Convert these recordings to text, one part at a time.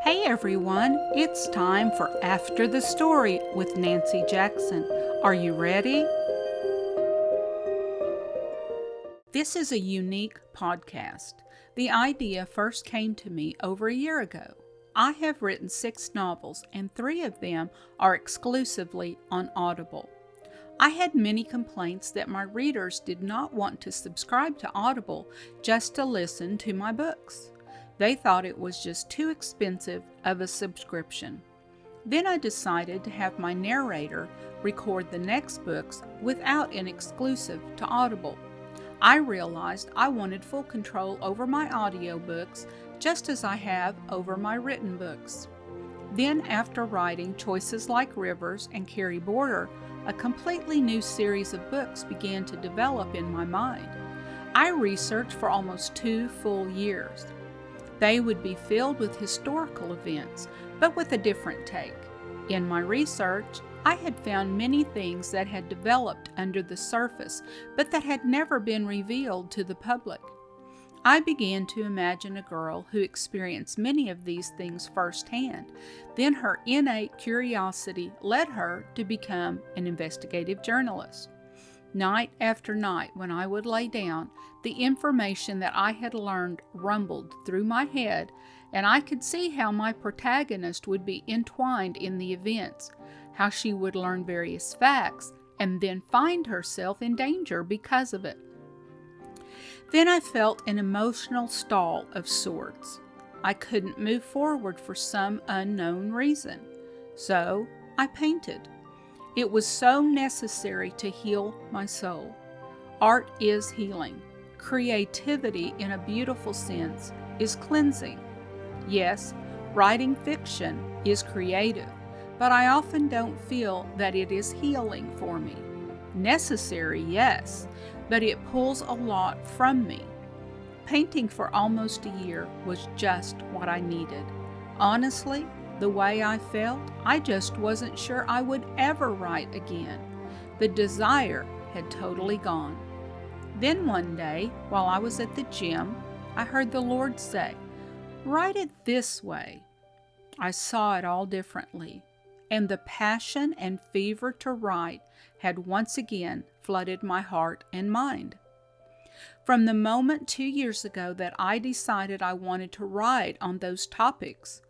Hey everyone, it's time for After the Story with Nancy Jackson. Are you ready? This is a unique podcast. The idea first came to me over a year ago. I have written 6 novels and 3 of them are exclusively on Audible. I had many complaints that my readers did not want to subscribe to Audible just to listen to my books. They thought it was just too expensive of a subscription. Then I decided to have my narrator record the next books without an exclusive to Audible. I realized I wanted full control over my audiobooks just as I have over my written books. Then after writing Choices Like Rivers and Carrie, a completely new series of books began to develop in my mind. I researched for almost 2 full years. They would be filled with historical events, but with a different take. In my research, I had found many things that had developed under the surface, but that had never been revealed to the public. I began to imagine a girl who experienced many of these things firsthand. Then her innate curiosity led her to become an investigative journalist. Night after night, when I would lay down, the information that I had learned rumbled through my head, and I could see how my protagonist would be entwined in the events, how she would learn various facts, and then find herself in danger because of it. Then I felt an emotional stall of sorts. I couldn't move forward for some unknown reason. So I painted. It was so necessary to heal my soul. Art is healing. Creativity, in a beautiful sense, is cleansing. Yes, writing fiction is creative, but I often don't feel that it is healing for me. Necessary, yes, but it pulls a lot from me. Painting for almost a year was just what I needed. Honestly, the way I felt, I just wasn't sure I would ever write again. The desire had totally gone. Then one day, while I was at the gym, I heard the Lord say, "Write it this way." I saw it all differently, and the passion and fever to write had once again flooded my heart and mind. From the moment 2 years ago that I decided I wanted to write on those topics,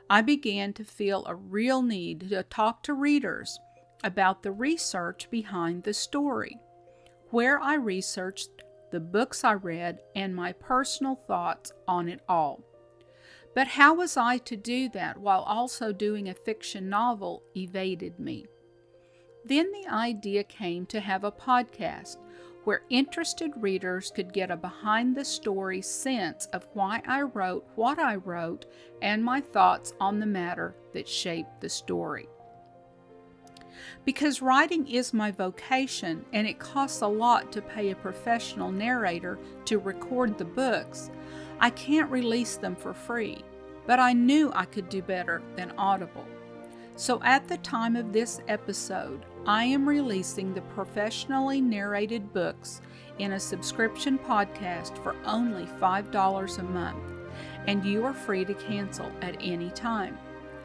I began to feel a real need to talk to readers about the research behind the story, where I researched the books I read and my personal thoughts on it all. But how was I to do that while also doing a fiction novel evaded me? Then the idea came to have a podcast where interested readers could get a behind-the-story sense of why I wrote what I wrote and my thoughts on the matter that shaped the story. Because writing is my vocation and it costs a lot to pay a professional narrator to record the books, I can't release them for free, but I knew I could do better than Audible. So at the time of this episode, I am releasing the professionally narrated books in a subscription podcast for only $5 a month, and you are free to cancel at any time.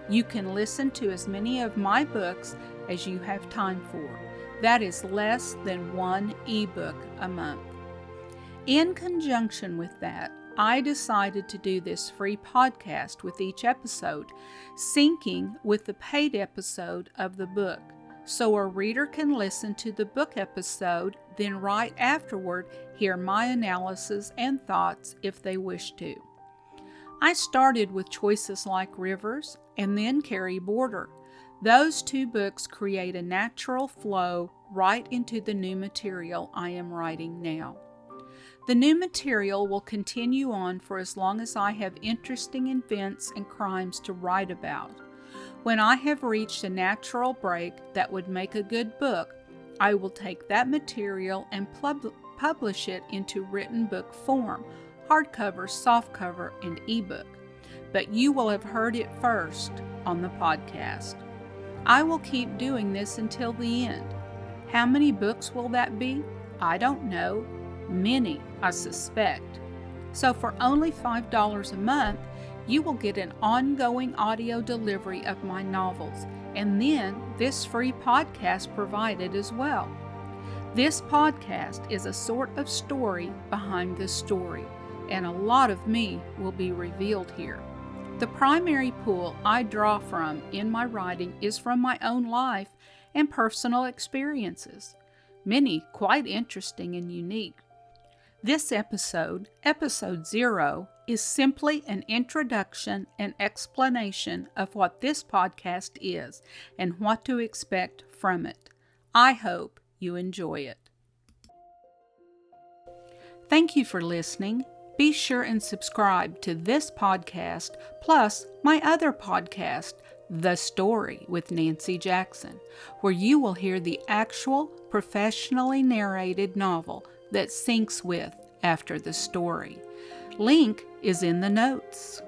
You can listen to as many of my books as you have time for. That is less than 1 ebook a month. In conjunction with that, I decided to do this free podcast with each episode, syncing with the paid episode of the book, so a reader can listen to the book episode, then right afterward hear my analysis and thoughts if they wish to. I started with Choices Like Rivers and then Carrie. Those 2 books create a natural flow right into the new material I am writing now. The new material will continue on for as long as I have interesting events and crimes to write about. When I have reached a natural break that would make a good book, I will take that material and publish it into written book form, hardcover, softcover, and ebook. But you will have heard it first on the podcast. I will keep doing this until the end. How many books will that be? I don't know. Many, I suspect. So for only $5 a month, you will get an ongoing audio delivery of my novels, and then this free podcast provided as well. This podcast is a sort of story behind the story, and a lot of me will be revealed here. The primary pool I draw from in my writing is from my own life and personal experiences, many quite interesting and unique. This episode 0, is simply an introduction and explanation of what this podcast is and what to expect from it. I hope you enjoy it. Thank you for listening. Be sure and subscribe to this podcast, plus my other podcast, The Story with Nancy Jackson, where you will hear the actual, professionally narrated novel that syncs with after the story. Link is in the notes.